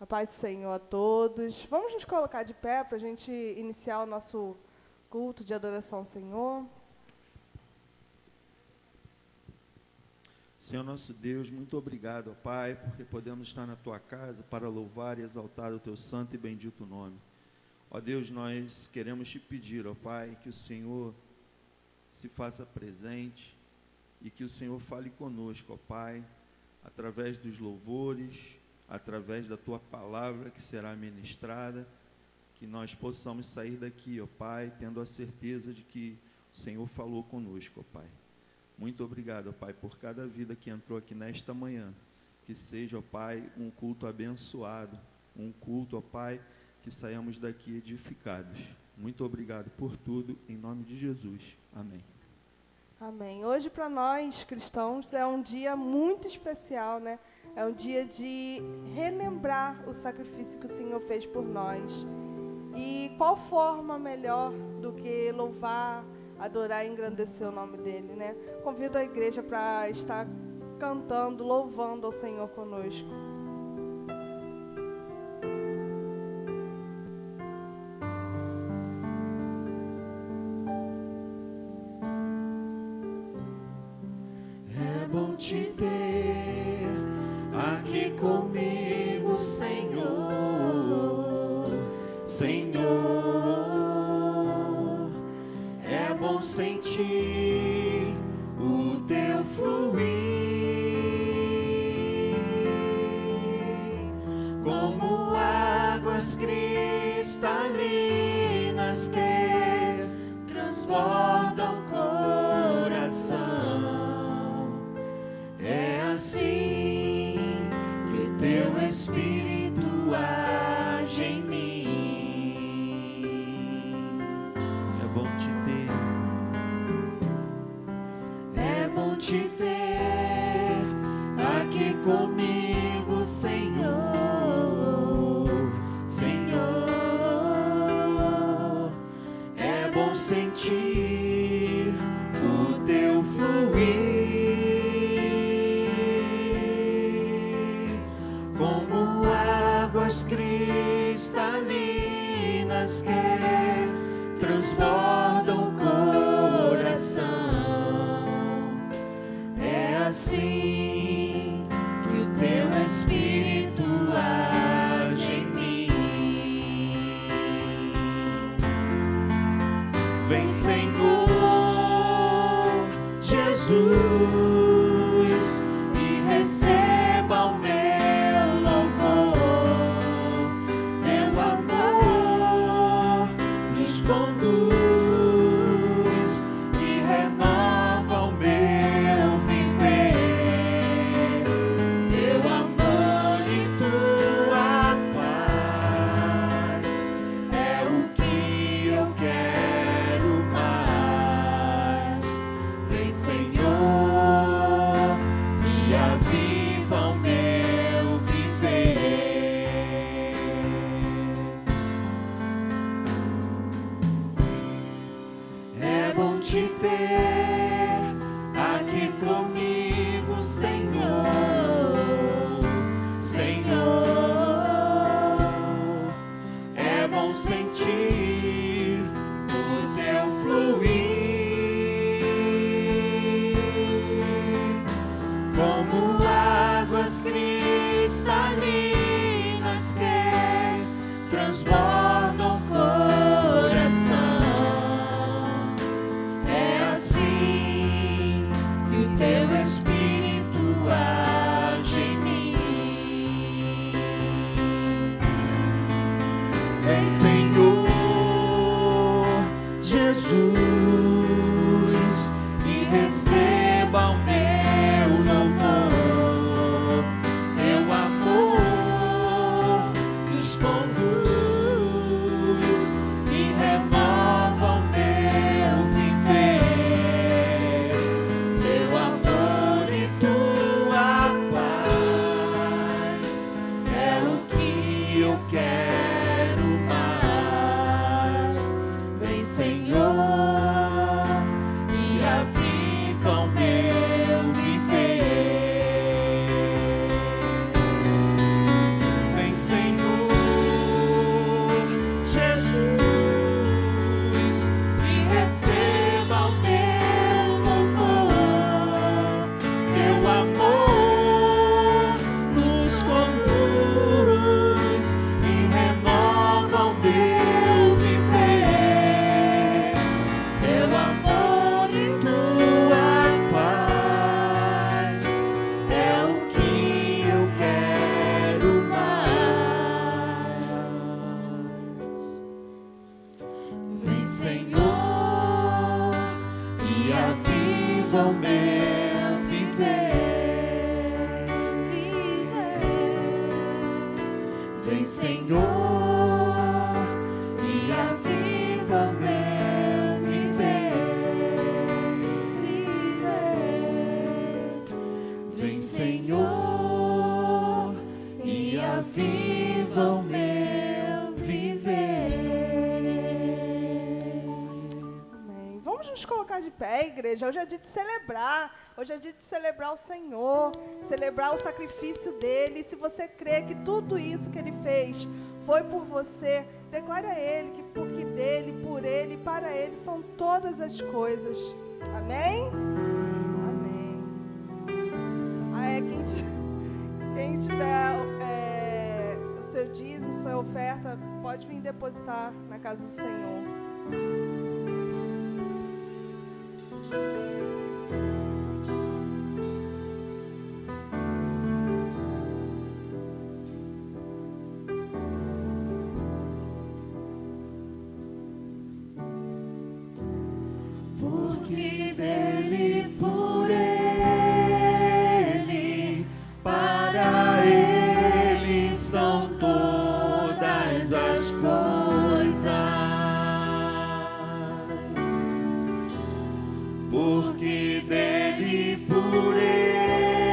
A paz do Senhor a todos. Vamos nos colocar de pé para a gente iniciar o nosso culto de adoração ao Senhor. Senhor nosso Deus, muito obrigado, ó Pai, porque podemos estar na Tua casa para louvar e exaltar o Teu santo e bendito nome. Ó Deus, nós queremos Te pedir, ó Pai, que o Senhor se faça presente e que o Senhor fale conosco, ó Pai, através dos louvores, através da Tua palavra que será ministrada, que nós possamos sair daqui, ó Pai, tendo a certeza de que o Senhor falou conosco, ó Pai. Muito obrigado, ó Pai, por cada vida que entrou aqui nesta manhã. Que seja, ó Pai, um culto abençoado, um culto, ó Pai, que saiamos daqui edificados. Muito obrigado por tudo, em nome de Jesus. Amém. Amém. Hoje, para nós, cristãos, é um dia muito especial, né? É um dia de relembrar o sacrifício que o Senhor fez por nós. E qual forma melhor do que louvar, adorar e engrandecer o nome dele, né? Convido a igreja para estar cantando, louvando ao Senhor conosco. É bom te ter aqui comigo, Senhor, Senhor. É bom sentir o teu fluir, como águas cristalinas que transbordam o coração. É assim que teu Espírito age em mim. É bom te ter, é bom te ter aqui comigo, Senhor, Senhor. É bom sentir o teu fluir, como águas cristalinas que transbordam o coração. É assim que o teu Espírito age em mim. Vem, Senhor Jesus, e receba o meu louvor. Teu amor nos conduz e renova o meu viver. Teu amor e tua paz é o que eu quero mais. Vem, Senhor, e aviva o meu viver. É bom te ter aqui comigo, Senhor, Senhor. É bom sentir o teu fluir, como águas cristalinas que transbordam o coração. É assim que o teu Espírito age em mim. Vem, Senhor Jesus, e receba o meu louvor. Teu amor nos conduz e renova o meu viver. Teu amor e tua paz é o que eu quero mais. Vem, Senhor, e aviva o meu aviva o meu viver. Vem, Senhor, e aviva o meu viver. Vem, Senhor, e aviva o meu viver. Amém. Vamos nos colocar de pé, igreja. Hoje é dia de celebrar. Hoje é dia de celebrar o Senhor, celebrar o sacrifício dele. E se você crê que tudo isso que ele fez foi por você, declare a ele que porque dele, por ele e para ele são todas as coisas. Amém? Amém. Quem tiver o seu dízimo, sua oferta, pode vir depositar na casa do Senhor. Porque dele, por ele, para ele são todas as coisas. Porque dele, por ele,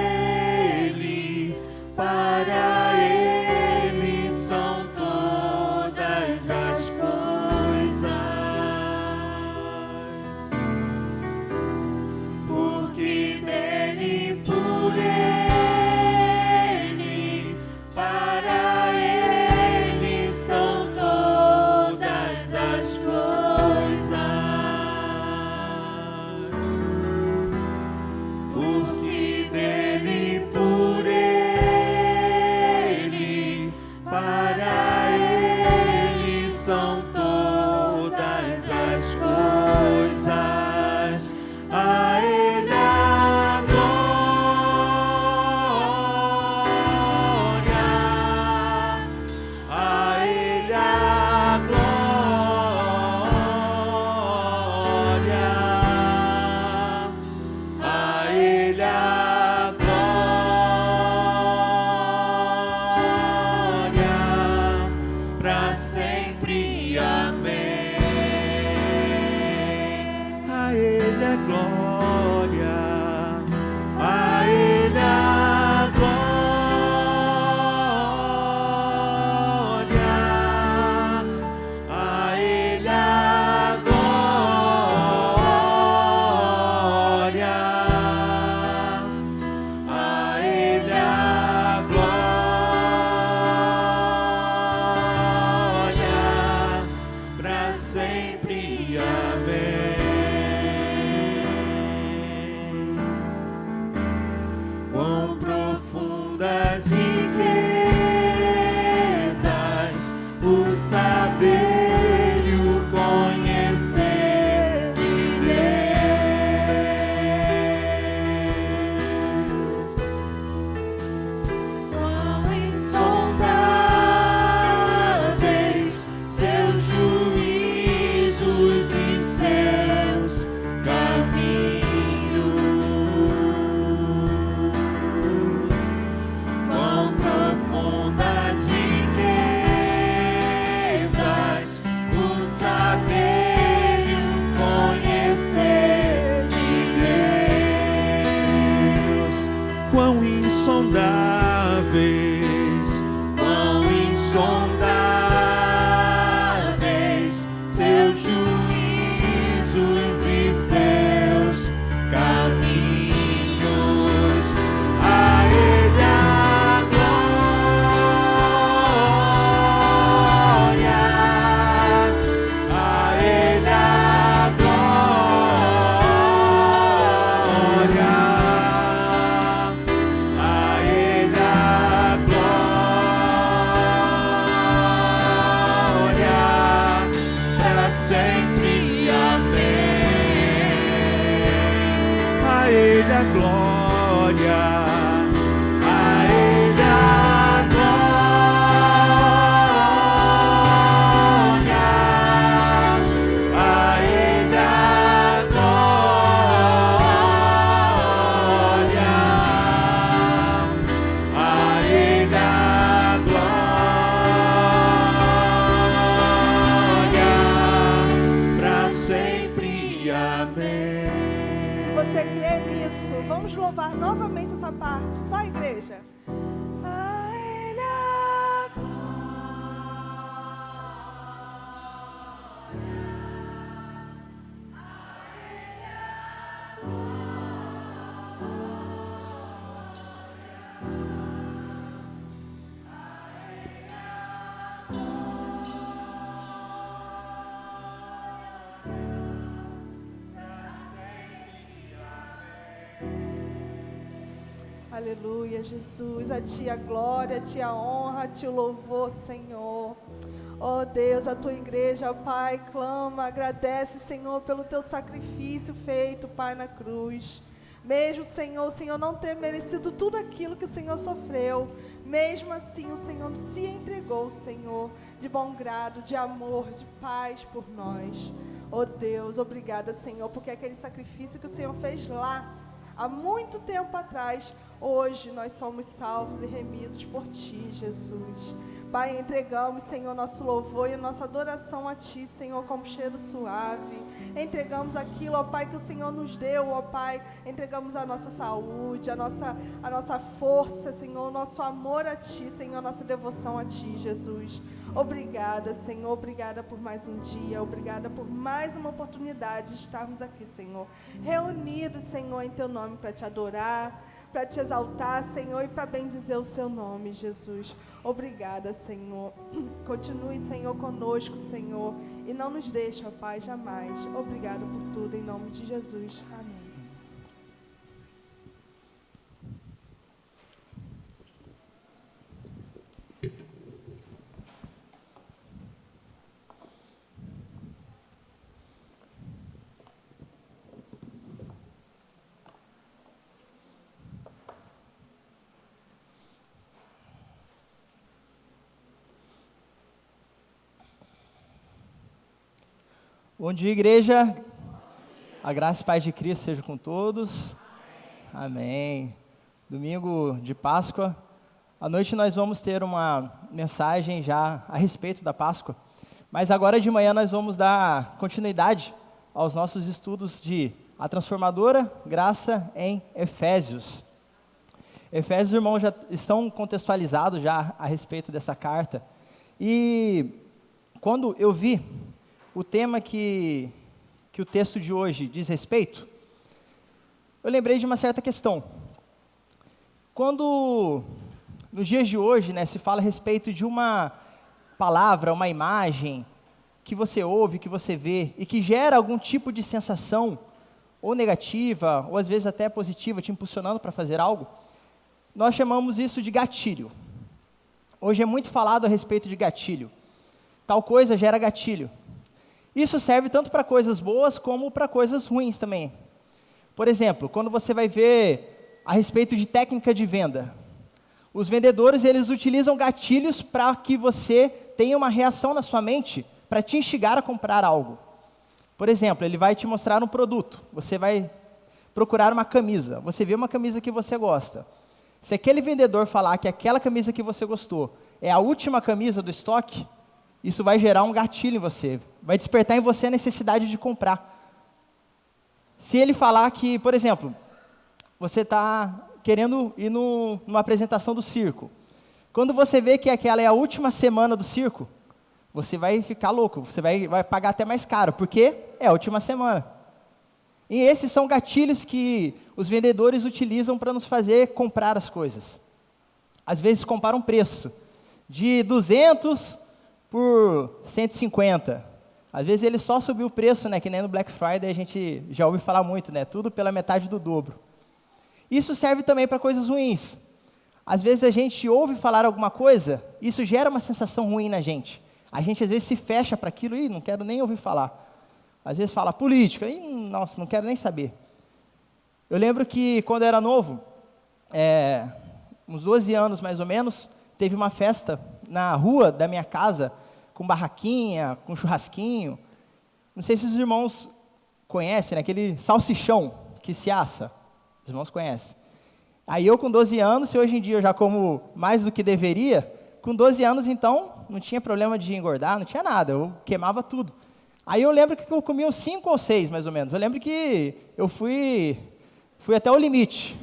para ele são todas as coisas. Porque dele, por ele, para ele são todas as coisas. Porque dele, por ele, para ele são todas as coisas. A ele a glória, a ele a glória, a ele a glória, pra sempre. Amém. A ele a glória, a ele a glória, a ele a glória, a ele a glória, pra sempre. Amém. Quão profundas riquezas o saber e o conhecer de Deus. Quão insondáveis seus juízos e seus caminhos. Quão profundas riquezas o saber e o conhecer de Deus. Quão insondáveis seus juízos e seus caminhos. A ele a glória, a ele a glória, a ele a glória, pra sempre. Amém. A ele a glória, a ele a glória, a ele a glória, amém. Se você crê nisso, vamos louvar novamente essa parte. Só a igreja. A Ele a Aleluia, Jesus, a Ti a glória, a Ti a honra, a Ti o louvor, Senhor. Oh Deus, a Tua igreja, Pai, clama, agradece, Senhor, pelo Teu sacrifício feito, Pai, na cruz. Mesmo, Senhor, o Senhor não ter merecido tudo aquilo que o Senhor sofreu, mesmo assim o Senhor se entregou, Senhor, de bom grado, de amor, de paz por nós. Oh Deus, obrigada, Senhor, porque aquele sacrifício que o Senhor fez lá, há muito tempo atrás, hoje nós somos salvos e remidos por Ti, Jesus. Pai, entregamos, Senhor, nosso louvor e nossa adoração a Ti, Senhor, como cheiro suave. Entregamos aquilo, ó Pai, que o Senhor nos deu, ó Pai. Entregamos a nossa saúde, a nossa força, Senhor, o nosso amor a Ti, Senhor, a nossa devoção a Ti, Jesus. Obrigada, Senhor, obrigada por mais um dia, obrigada por mais uma oportunidade de estarmos aqui, Senhor, reunidos, Senhor, em Teu nome para Te adorar, para Te exaltar, Senhor, e para bendizer o Seu nome, Jesus. Obrigada, Senhor. Continue, Senhor, conosco, Senhor, e não nos deixe, ó Pai, jamais. Obrigada por tudo, em nome de Jesus. Amém. Bom dia, igreja. A graça e paz de Cristo seja com todos. Amém. Domingo de Páscoa. À noite nós vamos ter uma mensagem já a respeito da Páscoa. Mas agora de manhã nós vamos dar continuidade aos nossos estudos de a transformadora graça em Efésios. Efésios, irmãos, já estão contextualizados já a respeito dessa carta. E quando eu vi o tema que o texto de hoje diz respeito, eu lembrei de uma certa questão. Quando, nos dias de hoje, se fala a respeito de uma palavra, uma imagem, que você ouve, que você vê, e que gera algum tipo de sensação, ou negativa, ou às vezes até positiva, te impulsionando para fazer algo, nós chamamos isso de gatilho. Hoje é muito falado a respeito de gatilho. Tal coisa gera gatilho. Isso serve tanto para coisas boas como para coisas ruins também. Por exemplo, quando você vai ver a respeito de técnica de venda, os vendedores eles utilizam gatilhos para que você tenha uma reação na sua mente para te instigar a comprar algo. Por exemplo, ele vai te mostrar um produto, você vai procurar uma camisa, você vê uma camisa que você gosta. Se aquele vendedor falar que aquela camisa que você gostou é a última camisa do estoque, isso vai gerar um gatilho em você, vai despertar em você a necessidade de comprar. Se ele falar que, por exemplo, você está querendo ir numa apresentação do circo, quando você vê que aquela é a última semana do circo, você vai ficar louco, você vai pagar até mais caro, porque é a última semana. E esses são gatilhos que os vendedores utilizam para nos fazer comprar as coisas. Às vezes comparam preço de 200 por 150. Às vezes ele só subiu o preço, que nem no Black Friday a gente já ouve falar muito, tudo pela metade do dobro. Isso serve também para coisas ruins. Às vezes a gente ouve falar alguma coisa, isso gera uma sensação ruim na gente. A gente às vezes se fecha para aquilo, não quero nem ouvir falar. Às vezes fala política, nossa, não quero nem saber. Eu lembro que quando eu era novo, uns 12 anos mais ou menos, teve uma festa na rua da minha casa, com barraquinha, com churrasquinho. Não sei se os irmãos conhecem, aquele salsichão que se assa. Os irmãos conhecem. Aí eu com 12 anos, se hoje em dia eu já como mais do que deveria, com 12 anos então, não tinha problema de engordar, não tinha nada, eu queimava tudo. Aí eu lembro que eu comi uns 5 ou 6, mais ou menos. Eu lembro que eu fui até o limite.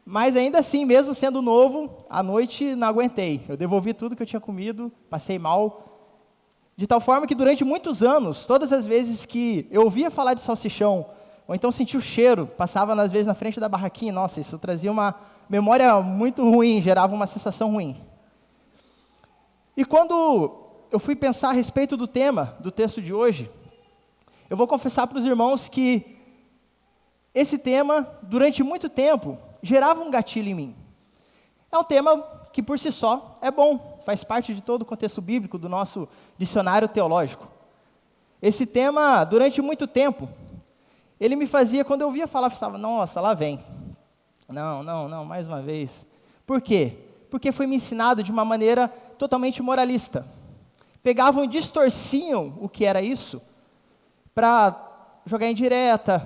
Mas ainda assim, mesmo sendo novo, à noite não aguentei. Eu devolvi tudo que eu tinha comido, passei mal. De tal forma que durante muitos anos, todas as vezes que eu ouvia falar de salsichão, ou então sentia o cheiro, passava às vezes na frente da barraquinha, nossa, isso trazia uma memória muito ruim, gerava uma sensação ruim. E quando eu fui pensar a respeito do tema do texto de hoje, eu vou confessar para os irmãos que esse tema, durante muito tempo, gerava um gatilho em mim. É um tema que por si só é bom, faz parte de todo o contexto bíblico do nosso dicionário teológico. Esse tema, durante muito tempo, ele me fazia, quando eu ouvia falar, eu pensava, nossa, lá vem. Não, mais uma vez. Por quê? Porque foi me ensinado de uma maneira totalmente moralista. Pegavam e distorciam o que era isso para jogar indireta,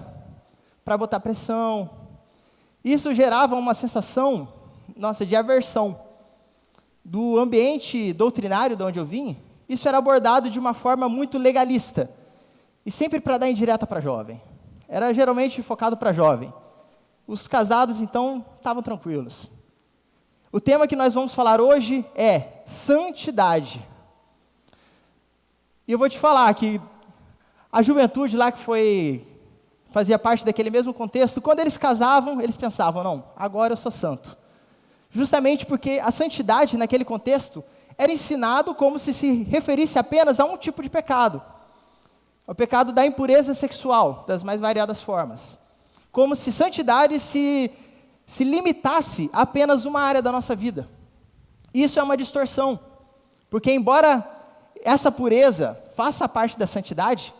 para botar pressão. Isso gerava uma sensação, nossa, de aversão. Do ambiente doutrinário de onde eu vim, isso era abordado de uma forma muito legalista. E sempre para dar indireta para jovem. Era geralmente focado para jovem. Os casados, então, estavam tranquilos. O tema que nós vamos falar hoje é santidade. E eu vou te falar que a juventude lá que fazia parte daquele mesmo contexto, quando eles casavam, eles pensavam, não, agora eu sou santo. Justamente porque a santidade naquele contexto era ensinado como se referisse apenas a um tipo de pecado. O pecado da impureza sexual, das mais variadas formas. Como se santidade se limitasse a apenas uma área da nossa vida. Isso é uma distorção, porque embora essa pureza faça parte da santidade,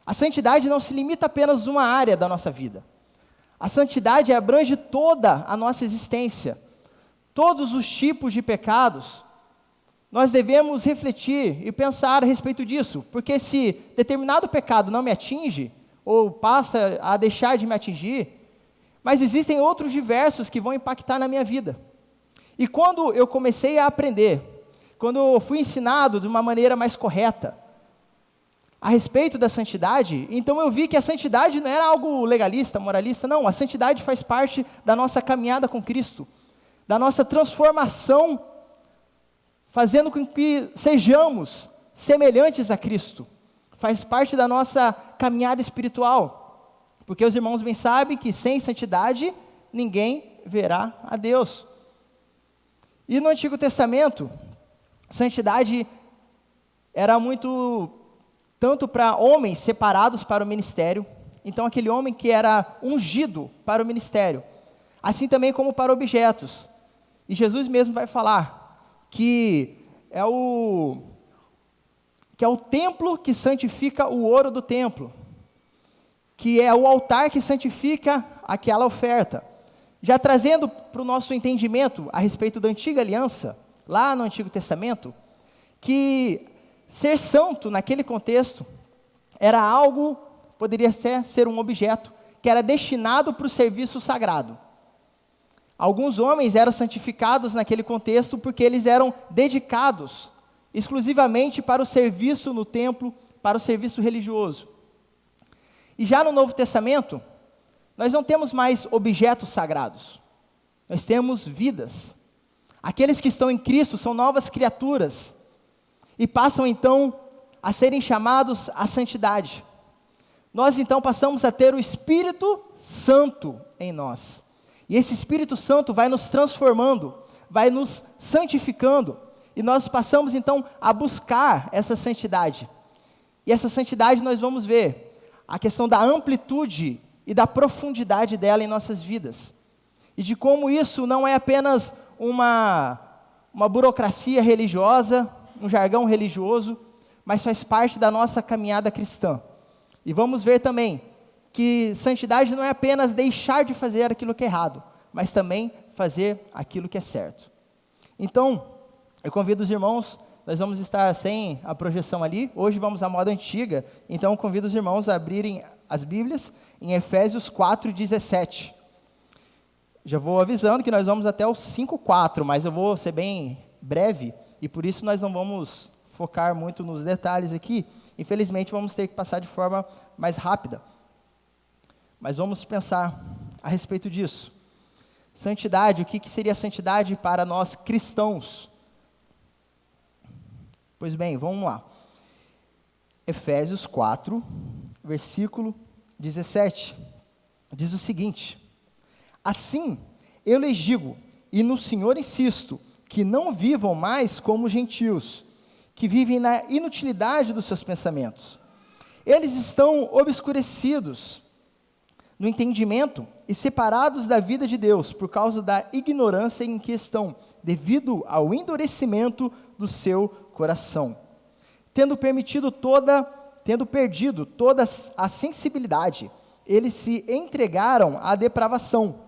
a santidade não se limita apenas a uma área da nossa vida. A santidade abrange toda a nossa existência, todos os tipos de pecados. Nós devemos refletir e pensar a respeito disso, porque se determinado pecado não me atinge, ou passa a deixar de me atingir, mas existem outros diversos que vão impactar na minha vida. E quando eu comecei a aprender, quando eu fui ensinado de uma maneira mais correta, a respeito da santidade, então eu vi que a santidade não era algo legalista, moralista, não. A santidade faz parte da nossa caminhada com Cristo, da nossa transformação, fazendo com que sejamos semelhantes a Cristo. Faz parte da nossa caminhada espiritual, porque os irmãos bem sabem que sem santidade ninguém verá a Deus. E no Antigo Testamento, santidade era muito tanto para homens separados para o ministério, então aquele homem que era ungido para o ministério, assim também como para objetos. E Jesus mesmo vai falar que é o templo que santifica o ouro do templo, que é o altar que santifica aquela oferta. Já trazendo para o nosso entendimento a respeito da antiga aliança, lá no Antigo Testamento, que ser santo naquele contexto era algo, poderia ser um objeto, que era destinado para o serviço sagrado. Alguns homens eram santificados naquele contexto porque eles eram dedicados exclusivamente para o serviço no templo, para o serviço religioso. E já no Novo Testamento, nós não temos mais objetos sagrados, nós temos vidas. Aqueles que estão em Cristo são novas criaturas e passam então a serem chamados à santidade. Nós então passamos a ter o Espírito Santo em nós. E esse Espírito Santo vai nos transformando, vai nos santificando, e nós passamos então a buscar essa santidade. E essa santidade nós vamos ver a questão da amplitude e da profundidade dela em nossas vidas. E de como isso não é apenas uma burocracia religiosa, um jargão religioso, mas faz parte da nossa caminhada cristã. E vamos ver também que santidade não é apenas deixar de fazer aquilo que é errado, mas também fazer aquilo que é certo. Então, eu convido os irmãos, nós vamos estar sem a projeção ali, hoje vamos à moda antiga, então eu convido os irmãos a abrirem as Bíblias em Efésios 4:17. Já vou avisando que nós vamos até o 5:4, mas eu vou ser bem breve, e por isso nós não vamos focar muito nos detalhes aqui. Infelizmente, vamos ter que passar de forma mais rápida. Mas vamos pensar a respeito disso. Santidade, o que seria santidade para nós cristãos? Pois bem, vamos lá. Efésios 4, versículo 17, diz o seguinte: assim, eu lhes digo, e no Senhor insisto, que não vivam mais como gentios, que vivem na inutilidade dos seus pensamentos. Eles estão obscurecidos no entendimento e separados da vida de Deus por causa da ignorância em que estão, devido ao endurecimento do seu coração. Tendo perdido toda a sensibilidade, eles se entregaram à depravação,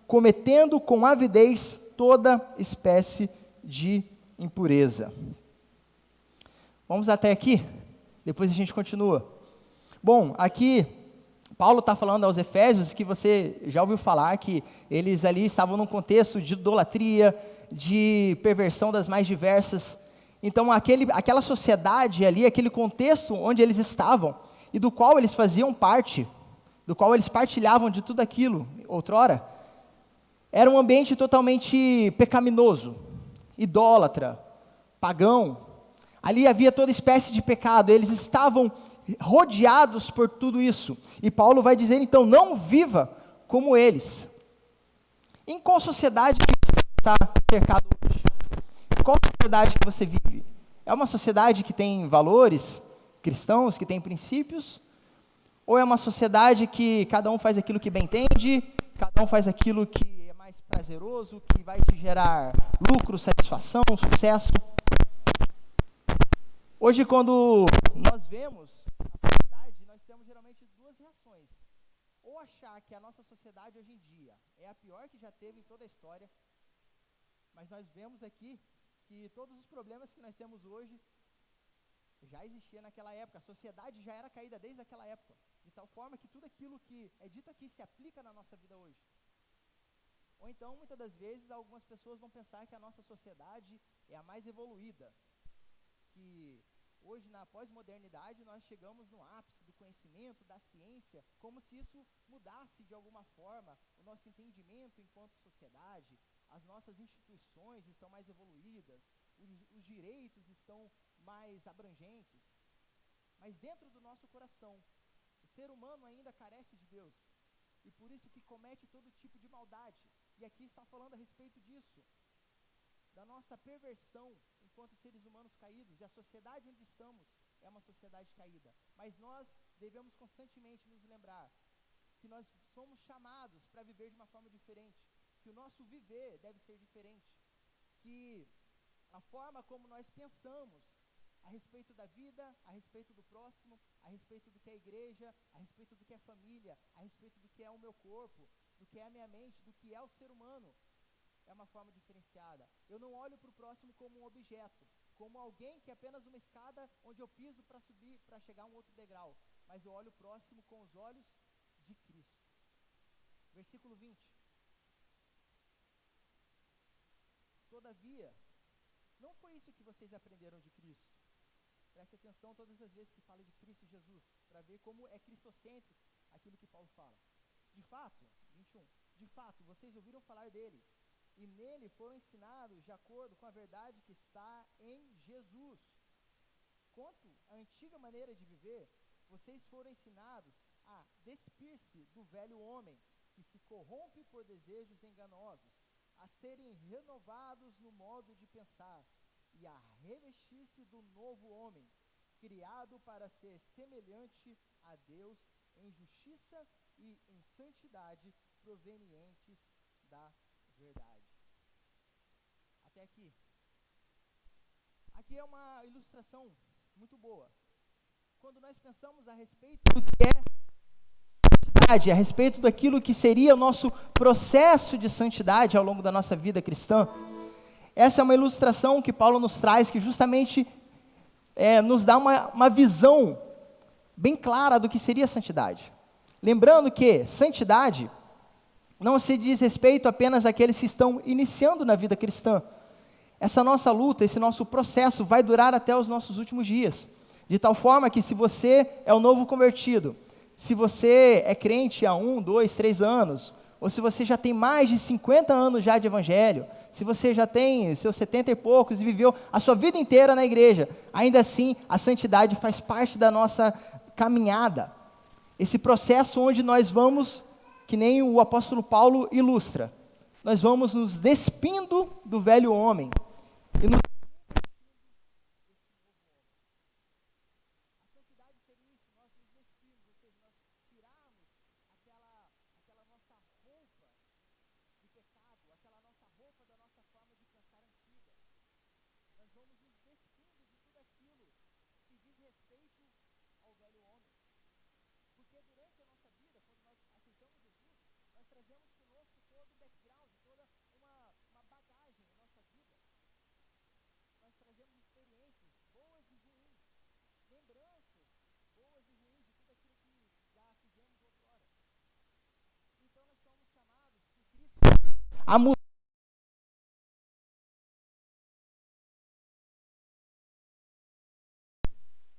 cometendo com avidez toda espécie de impureza. Vamos até aqui, depois a gente continua. Bom, aqui Paulo está falando aos Efésios, que você já ouviu falar, que eles ali estavam num contexto de idolatria, de perversão das mais diversas. Então, aquela sociedade ali, aquele contexto onde eles estavam, e do qual eles faziam parte, do qual eles partilhavam de tudo aquilo, outrora, era um ambiente totalmente pecaminoso, idólatra, pagão. Ali havia toda espécie de pecado, eles estavam rodeados por tudo isso. E Paulo vai dizer, então, não viva como eles. Em qual sociedade que você está cercado hoje? Qual sociedade que você vive? É uma sociedade que tem valores cristãos, que tem princípios? Ou é uma sociedade que cada um faz aquilo que bem entende, cada um faz aquilo que é mais prazeroso, que vai te gerar lucro, satisfação, sucesso? Hoje, quando nós vemos a sociedade, nós temos geralmente duas reações. Ou achar que a nossa sociedade hoje em dia é a pior que já teve em toda a história, mas nós vemos aqui que todos os problemas que nós temos hoje já existiam naquela época. A sociedade já era caída desde aquela época, de tal forma que tudo aquilo que é dito aqui se aplica na nossa vida hoje. Ou então, muitas das vezes, algumas pessoas vão pensar que a nossa sociedade é a mais evoluída, que hoje, na pós-modernidade, nós chegamos no ápice do conhecimento, da ciência, como se isso mudasse de alguma forma o nosso entendimento enquanto sociedade. As nossas instituições estão mais evoluídas, os direitos estão mais abrangentes. Mas dentro do nosso coração, o ser humano ainda carece de Deus, e por isso que comete todo tipo de maldade. E aqui está falando a respeito disso, da nossa perversão enquanto seres humanos caídos, e a sociedade onde estamos é uma sociedade caída. Mas nós devemos constantemente nos lembrar que nós somos chamados para viver de uma forma diferente, que o nosso viver deve ser diferente, que a forma como nós pensamos a respeito da vida, a respeito do próximo, a respeito do que é a igreja, a respeito do que é família, a respeito do que é o meu corpo, do que é a minha mente, do que é o ser humano, é uma forma diferenciada. Eu não olho para o próximo como um objeto, como alguém que é apenas uma escada onde eu piso para subir, para chegar a um outro degrau, mas eu olho o próximo com os olhos de Cristo. Versículo 20. Todavia, não foi isso que vocês aprenderam de Cristo. Preste atenção todas as vezes que fala de Cristo Jesus, para ver como é cristocêntrico aquilo que Paulo fala. De fato, 21, de fato, vocês ouviram falar dele, e nele foram ensinados de acordo com a verdade que está em Jesus. Quanto à antiga maneira de viver, vocês foram ensinados a despir-se do velho homem, que se corrompe por desejos enganosos, a serem renovados no modo de pensar, e a revestir-se do novo homem, criado para ser semelhante a Deus em justiça e em santidade provenientes da verdade. Até aqui. Aqui é uma ilustração muito boa. Quando nós pensamos a respeito do que é santidade, a respeito daquilo que seria o nosso processo de santidade ao longo da nossa vida cristã, essa é uma ilustração que Paulo nos traz, que justamente nos dá uma visão bem clara do que seria santidade. Lembrando que santidade não se diz respeito apenas àqueles que estão iniciando na vida cristã. essa nossa luta, esse nosso processo vai durar até os nossos últimos dias. De tal forma que se você é o novo convertido, se você é crente há 1, 2, 3 anos, ou se você já tem mais de 50 anos já de evangelho, se você já tem seus 70 e poucos e viveu a sua vida inteira na igreja, ainda assim a santidade faz parte da nossa caminhada. Esse processo onde nós vamos, que nem o apóstolo Paulo ilustra, nós vamos nos despindo do velho homem e nos a mudar.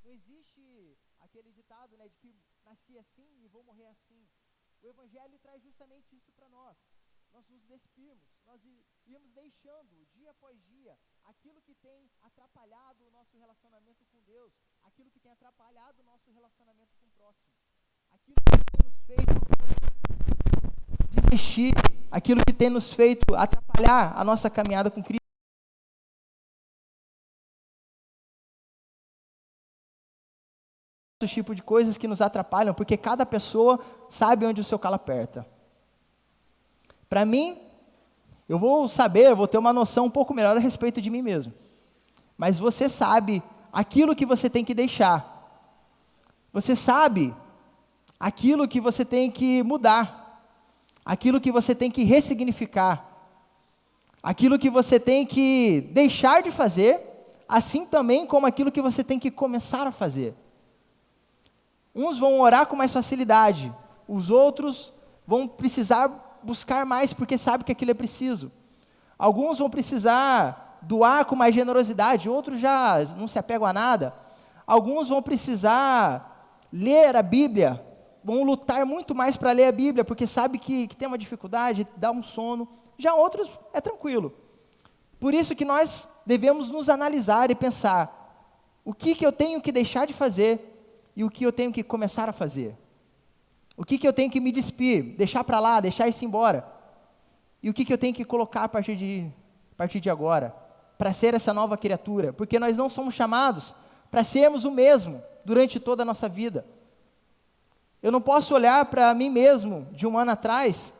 Não existe aquele ditado, né, de que nasci assim e vou morrer assim. O Evangelho traz justamente isso para nós. Nós nos despimos, nós íamos deixando, dia após dia, aquilo que tem atrapalhado o nosso relacionamento com Deus, aquilo que tem atrapalhado o nosso relacionamento com o próximo, aquilo que tem nos feito desistir, aquilo que tem nos feito atrapalhar a nossa caminhada com Cristo. Esse tipo de coisas que nos atrapalham, porque cada pessoa sabe onde o seu calo aperta. Para mim, eu vou ter uma noção um pouco melhor a respeito de mim mesmo. Mas você sabe aquilo que você tem que deixar. Você sabe aquilo que você tem que mudar. Aquilo que você tem que ressignificar. Aquilo que você tem que deixar de fazer, assim também como aquilo que você tem que começar a fazer. Uns vão orar com mais facilidade, os outros vão precisar buscar mais porque sabem que aquilo é preciso. Alguns vão precisar doar com mais generosidade, outros já não se apegam a nada. Alguns vão precisar ler a Bíblia, vão lutar muito mais para ler a Bíblia, porque sabe que tem uma dificuldade, dá um sono. Já outros é tranquilo. Por isso que nós devemos nos analisar e pensar, o que eu tenho que deixar de fazer e o que eu tenho que começar a fazer? O que eu tenho que me despir, deixar para lá, deixar isso embora? E o que eu tenho que colocar a partir de agora, para ser essa nova criatura? Porque nós não somos chamados para sermos o mesmo durante toda a nossa vida. Eu não posso olhar para mim mesmo de um ano atrás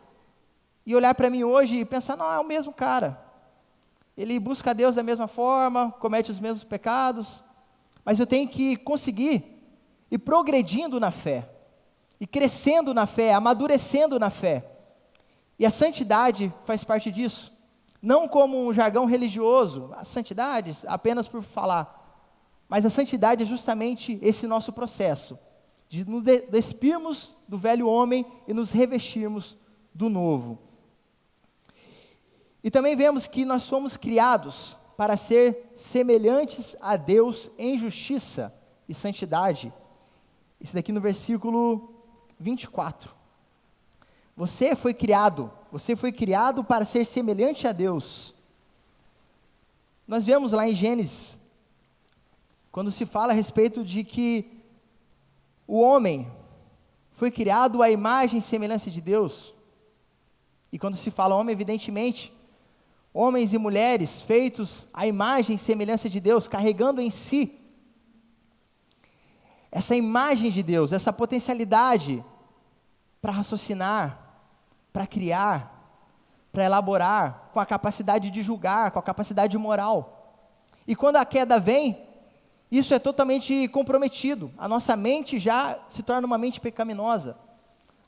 e olhar para mim hoje e pensar, não, é o mesmo cara. Ele busca a Deus da mesma forma, comete os mesmos pecados, mas eu tenho que conseguir ir progredindo na fé, e crescendo na fé, amadurecendo na fé. E a santidade faz parte disso. Não como um jargão religioso, a santidade apenas por falar, mas a santidade é justamente esse nosso processo, de nos despirmos do velho homem e nos revestirmos do novo. E também vemos que nós somos criados para ser semelhantes a Deus em justiça e santidade. Isso daqui no versículo 24. Você foi criado para ser semelhante a Deus. Nós vemos lá em Gênesis, quando se fala a respeito de que o homem foi criado à imagem e semelhança de Deus. E quando se fala homem, evidentemente, homens e mulheres feitos à imagem e semelhança de Deus, carregando em si essa imagem de Deus, essa potencialidade para raciocinar, para criar, para elaborar, com a capacidade de julgar, com a capacidade moral. E quando a queda vem, isso é totalmente comprometido. A nossa mente já se torna uma mente pecaminosa.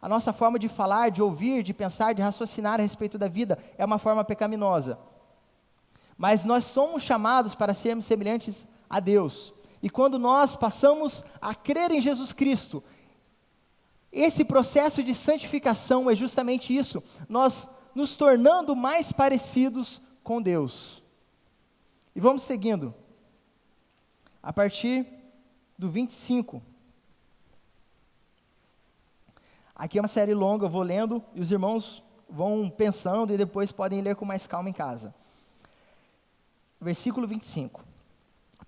A nossa forma de falar, de ouvir, de pensar, de raciocinar a respeito da vida é uma forma pecaminosa. Mas nós somos chamados para sermos semelhantes a Deus. E quando nós passamos a crer em Jesus Cristo, esse processo de santificação é justamente isso, nós nos tornando mais parecidos com Deus. E vamos seguindo. A partir do 25. Aqui é uma série longa, eu vou lendo e os irmãos vão pensando e depois podem ler com mais calma em casa. Versículo 25.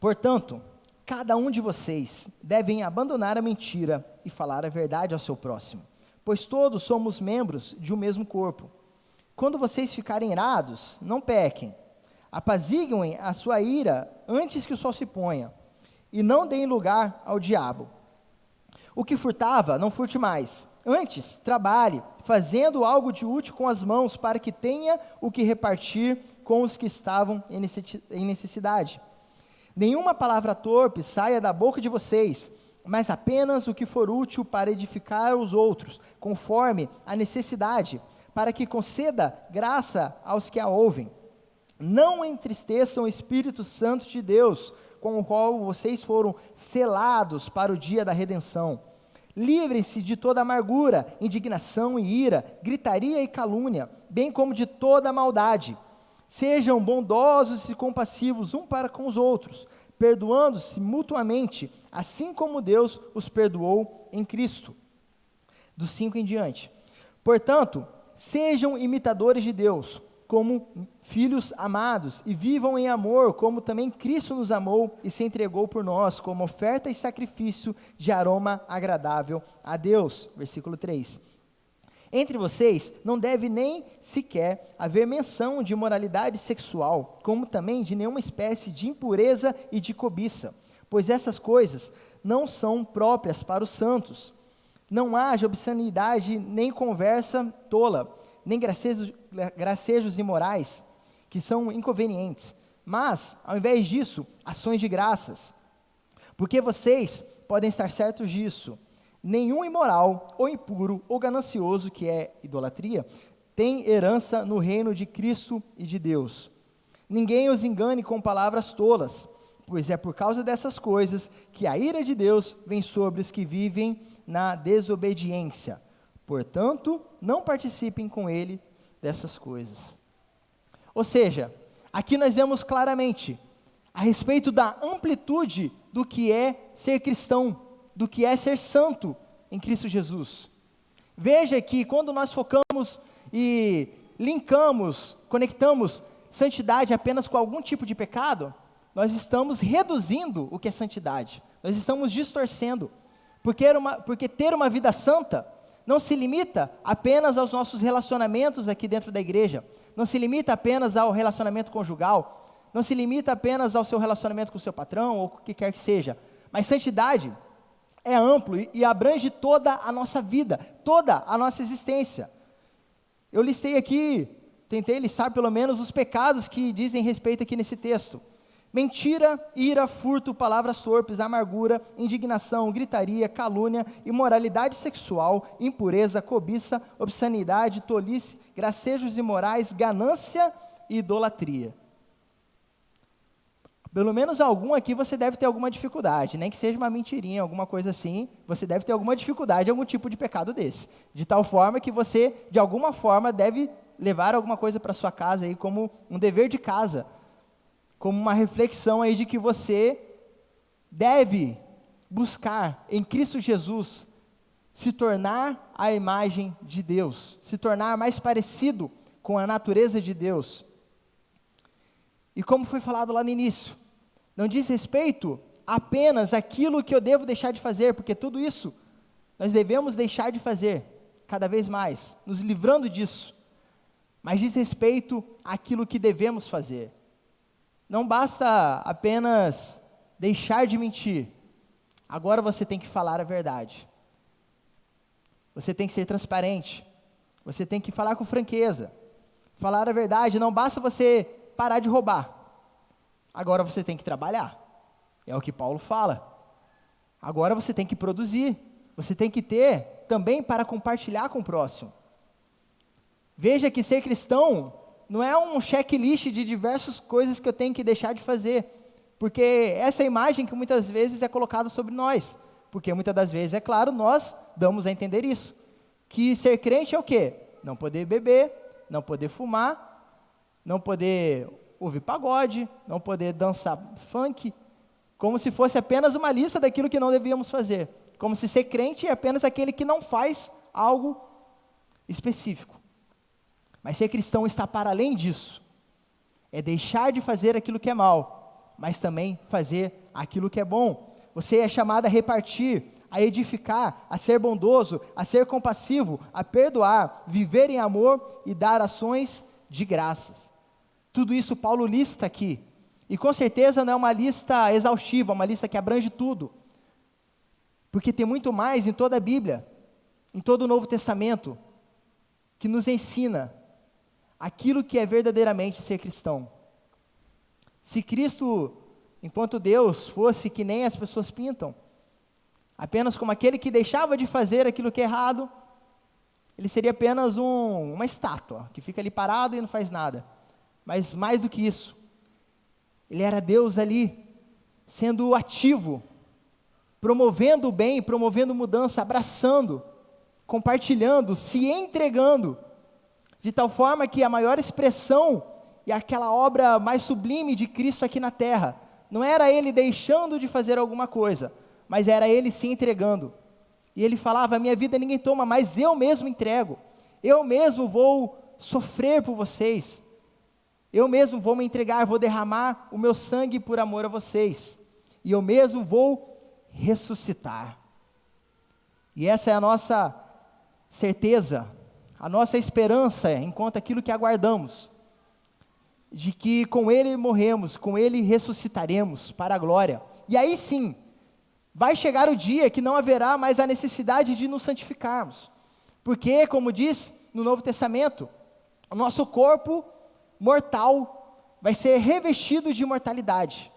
Portanto, cada um de vocês devem abandonar a mentira e falar a verdade ao seu próximo, pois todos somos membros de um mesmo corpo. Quando vocês ficarem irados, não pequem. Apaziguem a sua ira antes que o sol se ponha, e não deem lugar ao diabo. O que furtava, não furte mais. Antes, trabalhe, fazendo algo de útil com as mãos, para que tenha o que repartir com os que estavam em necessidade. Nenhuma palavra torpe saia da boca de vocês, mas apenas o que for útil para edificar os outros, conforme a necessidade, para que conceda graça aos que a ouvem. Não entristeçam o Espírito Santo de Deus, com o qual vocês foram selados para o dia da redenção. Livrem-se de toda amargura, indignação e ira, gritaria e calúnia, bem como de toda maldade. Sejam bondosos e compassivos um para com os outros, perdoando-se mutuamente, assim como Deus os perdoou em Cristo. Do 5 em diante. Portanto, sejam imitadores de Deus, como filhos amados, e vivam em amor, como também Cristo nos amou e se entregou por nós, como oferta e sacrifício de aroma agradável a Deus. Versículo 3. Entre vocês não deve nem sequer haver menção de imoralidade sexual, como também de nenhuma espécie de impureza e de cobiça, pois essas coisas não são próprias para os santos. Não haja obscenidade, nem conversa tola, nem gracejos imorais, que são inconvenientes, mas, ao invés disso, ações de graças. Porque vocês podem estar certos disso. Nenhum imoral, ou impuro, ou ganancioso, que é idolatria, tem herança no reino de Cristo e de Deus. Ninguém os engane com palavras tolas, pois é por causa dessas coisas que a ira de Deus vem sobre os que vivem na desobediência. Portanto, não participem com ele dessas coisas. Ou seja, aqui nós vemos claramente a respeito da amplitude do que é ser cristão, do que é ser santo em Cristo Jesus. Veja que quando nós focamos e linkamos, conectamos santidade apenas com algum tipo de pecado, nós estamos reduzindo o que é santidade, nós estamos distorcendo, porque ter uma vida santa não se limita apenas aos nossos relacionamentos aqui dentro da igreja, não se limita apenas ao relacionamento conjugal, não se limita apenas ao seu relacionamento com o seu patrão ou o que quer que seja, mas santidade é amplo e abrange toda a nossa vida, toda a nossa existência. Eu listei aqui, tentei listar pelo menos os pecados que dizem respeito aqui nesse texto. Mentira, ira, furto, palavras torpes, amargura, indignação, gritaria, calúnia, imoralidade sexual, impureza, cobiça, obscenidade, tolice, gracejos imorais, ganância e idolatria. Pelo menos algum aqui você deve ter alguma dificuldade, nem que seja uma mentirinha, alguma coisa assim, você deve ter alguma dificuldade, algum tipo de pecado desse. De tal forma que você, de alguma forma, deve levar alguma coisa para sua casa aí como um dever de casa, como uma reflexão aí de que você deve buscar em Cristo Jesus se tornar a imagem de Deus, se tornar mais parecido com a natureza de Deus. E como foi falado lá no início, não diz respeito apenas àquilo que eu devo deixar de fazer, porque tudo isso nós devemos deixar de fazer cada vez mais, nos livrando disso, mas diz respeito àquilo que devemos fazer. Não basta apenas deixar de mentir, agora você tem que falar a verdade, você tem que ser transparente, você tem que falar com franqueza, falar a verdade. Não basta você parar de roubar, agora você tem que trabalhar, é o que Paulo fala. Agora você tem que produzir, você tem que ter também para compartilhar com o próximo. Veja que ser cristão não é um checklist de diversas coisas que eu tenho que deixar de fazer, porque essa é a imagem que muitas vezes é colocada sobre nós, porque muitas das vezes, é claro, nós damos a entender isso, que ser crente é o quê? Não poder beber, não poder fumar, não poder ouvir pagode, não poder dançar funk, como se fosse apenas uma lista daquilo que não devíamos fazer, como se ser crente é apenas aquele que não faz algo específico. Mas ser cristão está para além disso, é deixar de fazer aquilo que é mal, mas também fazer aquilo que é bom. Você é chamado a repartir, a edificar, a ser bondoso, a ser compassivo, a perdoar, viver em amor e dar ações de graças. Tudo isso Paulo lista aqui. E com certeza não é uma lista exaustiva, uma lista que abrange tudo. Porque tem muito mais em toda a Bíblia, em todo o Novo Testamento, que nos ensina aquilo que é verdadeiramente ser cristão. Se Cristo, enquanto Deus, fosse que nem as pessoas pintam, apenas como aquele que deixava de fazer aquilo que é errado, ele seria apenas uma estátua, que fica ali parado e não faz nada. Mas mais do que isso, ele era Deus ali, sendo ativo, promovendo o bem, promovendo mudança, abraçando, compartilhando, se entregando, de tal forma que a maior expressão e aquela obra mais sublime de Cristo aqui na terra, não era ele deixando de fazer alguma coisa, mas era ele se entregando. E ele falava: a minha vida ninguém toma, mas eu mesmo entrego, eu mesmo vou sofrer por vocês, eu mesmo vou me entregar, vou derramar o meu sangue por amor a vocês, e eu mesmo vou ressuscitar. E essa é a nossa certeza, a nossa esperança, enquanto aquilo que aguardamos, de que com Ele morremos, com Ele ressuscitaremos para a glória. E aí sim, vai chegar o dia que não haverá mais a necessidade de nos santificarmos, porque, como diz no Novo Testamento, o nosso corpo mortal vai ser revestido de imortalidade.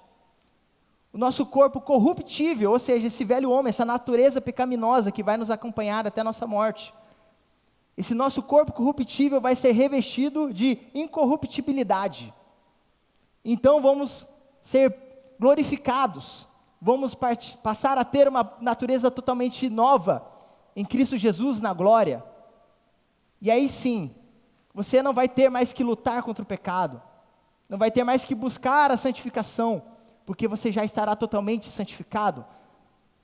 O nosso corpo corruptível, ou seja, esse velho homem, essa natureza pecaminosa que vai nos acompanhar até a nossa morte, esse nosso corpo corruptível vai ser revestido de incorruptibilidade. Então vamos ser glorificados, vamos passar a ter uma natureza totalmente nova em Cristo Jesus na glória. E aí sim, você não vai ter mais que lutar contra o pecado, não vai ter mais que buscar a santificação, porque você já estará totalmente santificado,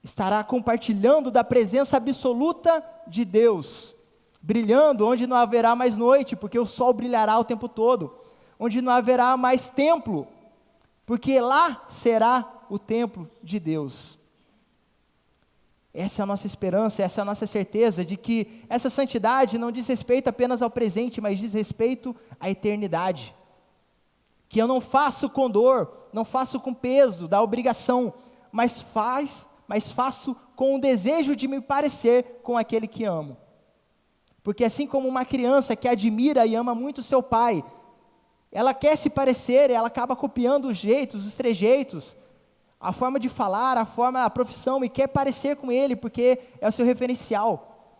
estará compartilhando da presença absoluta de Deus, brilhando onde não haverá mais noite, porque o sol brilhará o tempo todo, onde não haverá mais templo, porque lá será o templo de Deus. Essa é a nossa esperança, essa é a nossa certeza de que essa santidade não diz respeito apenas ao presente, mas diz respeito à eternidade. Que eu não faço com dor, não faço com peso da obrigação, mas faço com o desejo de me parecer com aquele que amo. Porque assim como uma criança que admira e ama muito seu pai, ela quer se parecer, ela acaba copiando os jeitos, os trejeitos, a forma de falar, a profissão, e quer parecer com ele, porque é o seu referencial.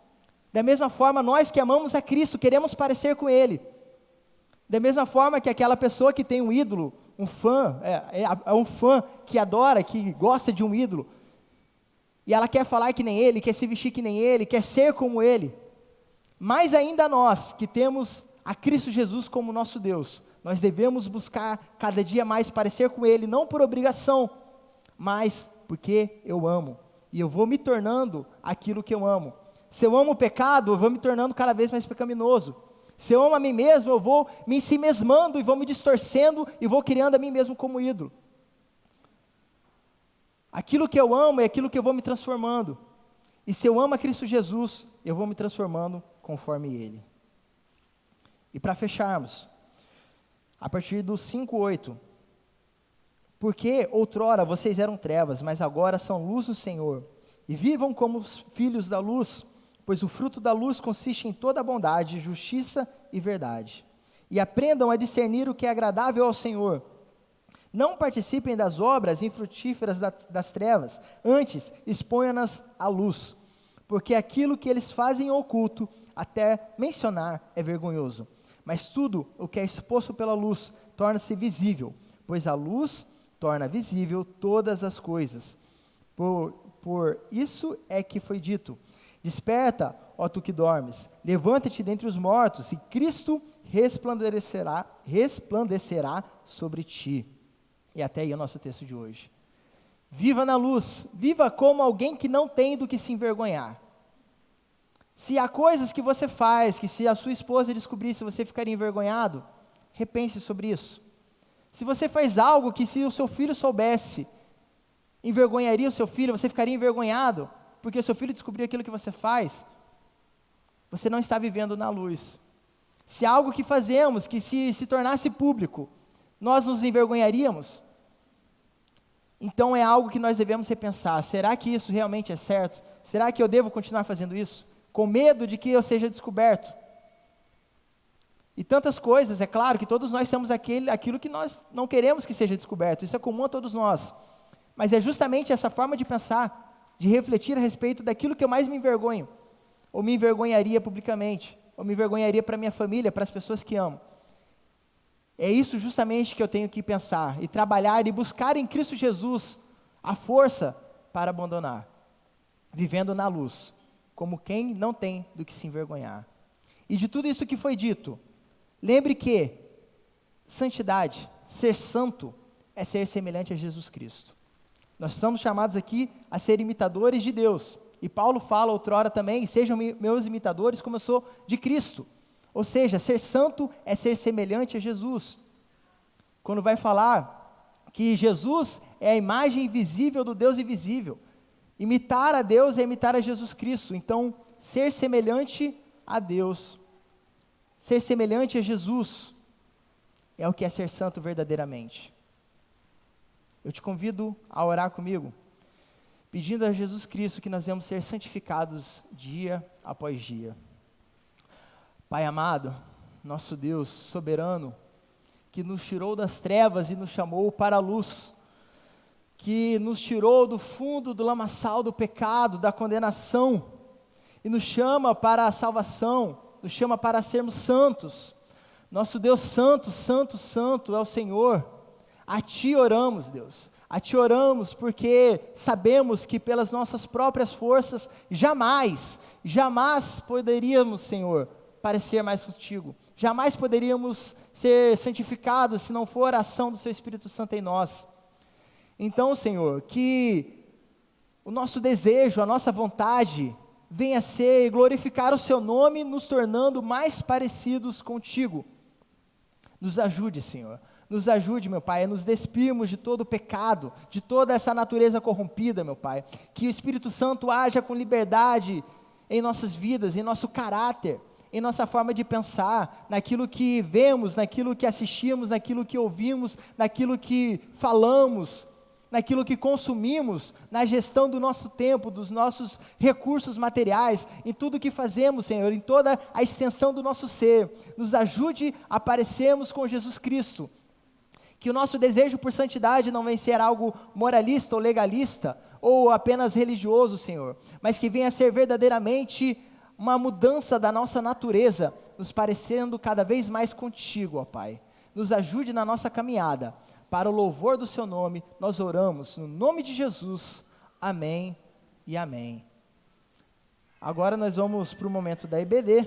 Da mesma forma, nós que amamos a Cristo, queremos parecer com Ele. Da mesma forma que aquela pessoa que tem um ídolo, um fã que adora, que gosta de um ídolo, e ela quer falar que nem ele, quer se vestir que nem ele, quer ser como ele. Mais ainda nós, que temos a Cristo Jesus como nosso Deus, nós devemos buscar cada dia mais parecer com Ele, não por obrigação, mas porque eu amo, e eu vou me tornando aquilo que eu amo. Se eu amo o pecado, eu vou me tornando cada vez mais pecaminoso. Se eu amo a mim mesmo, eu vou me ensimesmando e vou me distorcendo e vou criando a mim mesmo como ídolo. Aquilo que eu amo é aquilo que eu vou me transformando. E se eu amo a Cristo Jesus, eu vou me transformando conforme Ele. E para fecharmos, a partir do 5:8, porque outrora vocês eram trevas, mas agora são luz do Senhor, e vivam como filhos da luz, pois o fruto da luz consiste em toda bondade, justiça e verdade. E aprendam a discernir o que é agradável ao Senhor. Não participem das obras infrutíferas das trevas, antes exponham-nas à luz, porque aquilo que eles fazem oculto, até mencionar, é vergonhoso. Mas tudo o que é exposto pela luz torna-se visível, pois a luz torna visível todas as coisas. Por isso é que foi dito: desperta, ó tu que dormes, levanta-te dentre os mortos, e Cristo resplandecerá sobre ti. E até aí é o nosso texto de hoje. Viva na luz, viva como alguém que não tem do que se envergonhar. Se há coisas que você faz, que se a sua esposa descobrisse, você ficaria envergonhado, repense sobre isso. Se você faz algo que se o seu filho soubesse, envergonharia o seu filho, você ficaria envergonhado, porque o seu filho descobriu aquilo que você faz, você não está vivendo na luz. Se há algo que fazemos, que se tornasse público, nós nos envergonharíamos, então é algo que nós devemos repensar. Será que isso realmente é certo? Será que eu devo continuar fazendo isso? Com medo de que eu seja descoberto? E tantas coisas, é claro que todos nós temos aquilo que nós não queremos que seja descoberto, isso é comum a todos nós, mas é justamente essa forma de pensar, de refletir a respeito daquilo que eu mais me envergonho, ou me envergonharia publicamente, ou me envergonharia para minha família, para as pessoas que amo. É isso justamente que eu tenho que pensar, e trabalhar, e buscar em Cristo Jesus a força para abandonar, vivendo na luz, como quem não tem do que se envergonhar. E de tudo isso que foi dito, lembre que santidade, ser santo, é ser semelhante a Jesus Cristo. Nós somos chamados aqui a ser imitadores de Deus. E Paulo fala outrora também, sejam meus imitadores como eu sou de Cristo. Ou seja, ser santo é ser semelhante a Jesus. Quando vai falar que Jesus é a imagem visível do Deus invisível. Imitar a Deus é imitar a Jesus Cristo. Então, ser semelhante a Deus, ser semelhante a Jesus, é o que é ser santo verdadeiramente. Eu te convido a orar comigo, pedindo a Jesus Cristo que nós venhamos ser santificados dia após dia. Pai amado, nosso Deus soberano, que nos tirou das trevas e nos chamou para a luz, que nos tirou do fundo do lamaçal do pecado, da condenação, e nos chama para a salvação, nos chama para sermos santos. Nosso Deus santo, santo, santo é o Senhor. A Ti oramos, Deus. A Ti oramos porque sabemos que pelas nossas próprias forças jamais poderíamos, Senhor, parecer mais contigo. Jamais poderíamos ser santificados se não for a ação do Seu Espírito Santo em nós. Então, Senhor, que o nosso desejo, a nossa vontade venha a ser glorificar o Seu nome, nos tornando mais parecidos contigo. Nos ajude, Senhor. Nos ajude, meu Pai, a nos despirmos de todo o pecado, de toda essa natureza corrompida, meu Pai. Que o Espírito Santo haja com liberdade em nossas vidas, em nosso caráter, em nossa forma de pensar, naquilo que vemos, naquilo que assistimos, naquilo que ouvimos, naquilo que falamos, naquilo que consumimos, na gestão do nosso tempo, dos nossos recursos materiais, em tudo que fazemos, Senhor, em toda a extensão do nosso ser. Nos ajude a parecermos com Jesus Cristo. Que o nosso desejo por santidade não venha ser algo moralista ou legalista, ou apenas religioso, Senhor, mas que venha a ser verdadeiramente uma mudança da nossa natureza, nos parecendo cada vez mais contigo, ó Pai. Nos ajude na nossa caminhada, para o louvor do Seu nome, nós oramos, no nome de Jesus, amém e amém. Agora nós vamos para o momento da EBD,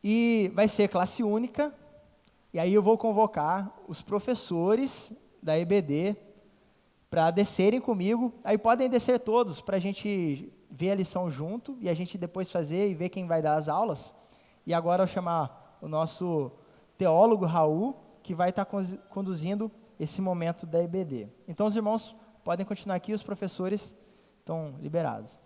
e vai ser classe única, e aí eu vou convocar os professores da EBD para descerem comigo, aí podem descer todos, para a gente ver a lição junto, e a gente depois fazer e ver quem vai dar as aulas. E agora eu chamar o nosso teólogo Raul, que vai estar conduzindo esse momento da EBD. Então os irmãos podem continuar aqui, os professores estão liberados.